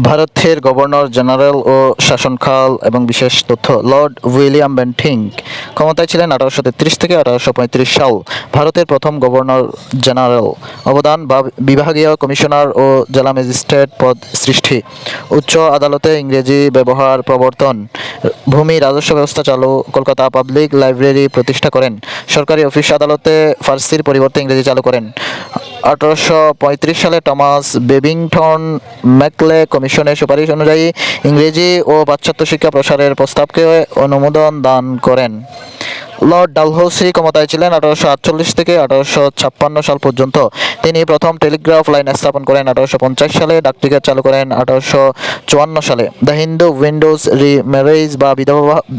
ভারতের governor general ও শাসনকাল এবং বিশেষ তথ্য। লর্ড উইলিয়াম বেন্টিঙ্ক ক্ষমতায় ছিলেন 1833 থেকে 1835 সাল। ভারতের প্রথম গভর্নর জেনারেল। অবদান: বিভাগীয় কমিশনার ও জেলা ম্যাজিস্ট্রেট পদ সৃষ্টি। উচ্চ আদালতে ইংরেজি ব্যবহার প্রবর্তন। ভূমি রাজস্ব ব্যবস্থা চালু। কলকাতা পাবলিক লাইব্রেরি প্রতিষ্ঠা করেন। সরকারি অফিস আদালতে ফার্সির পরিবর্তে ইংরেজি চালু করেন। 1835 সালে টমাস বেবিংটন ম্যাকলে কমিশনের সুপারিশ অনুযায়ী ইংরেজি ও পাশ্চাত্য শিক্ষা প্রসারের প্রস্তাবকে অনুমোদন দান করেন। লর্ড ডালহৌসি ক্ষমতায় ছিলেন 1848 থেকে 1856 সাল পর্যন্ত। তিনি প্রথম টেলিগ্রাফ লাইন স্থাপন করেন 1850 সালে, ডাকটিকিট চালু করেন 1854 সালে। দ্য হিন্দু উইডোজ রি-ম্যারেজ বা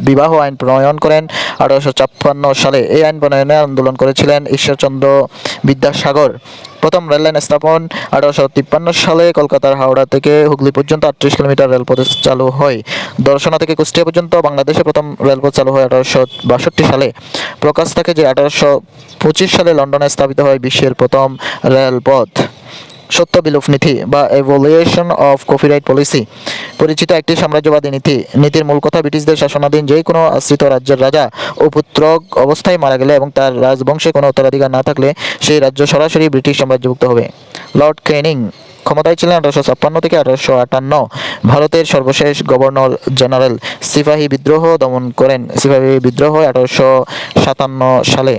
বিবাহ আইন প্রণয়ন করেন 1856 সালে। এই আইন প্রণয়নে আন্দোলন করেছিলেন ঈশ্বরচন্দ্র বিদ্যাসাগর। প্রথম রেললাইন স্থাপন 1853 সালে। কলকাতার হাওড়া থেকে হুগলি পর্যন্ত 38 কিলোমিটার রেলপথ চালু হয়। দর্শনা থেকে কুষ্টিয়া পর্যন্ত বাংলাদেশে প্রথম রেলপথ চালু হয় 1862 সালে। প্রকাশ থাকে যে 1825 সালে লন্ডনে স্থাপিত হয় বিশ্বের প্রথম রেলপথ। সত্য বিলোপ নীতি বা এভলিউশন অফ কপিরাইট পলিসি পরিচিত একটি সাম্রাজ্যবাদী নীতি। নীতির মূল কথা: ব্রিটিশদের শাসনাধীন যে কোনো আশ্রিত রাজ্যের রাজা ও পুত্রক অবস্থায় মারা গেলে এবং তার রাজবংশে কোনো উত্তরাধিকার না থাকলে সেই রাজ্য সরাসরি ব্রিটিশ সাম্রাজ্যভুক্ত হবে। লর্ড ক্যানিং ক্ষমতায় ছিলেন 1856 থেকে 1858। ভারতের সর্বশেষ গভর্নর জেনারেল। সিপাহী বিদ্রোহ দমন করেন। সিপাহী বিদ্রোহ 1857 সালে।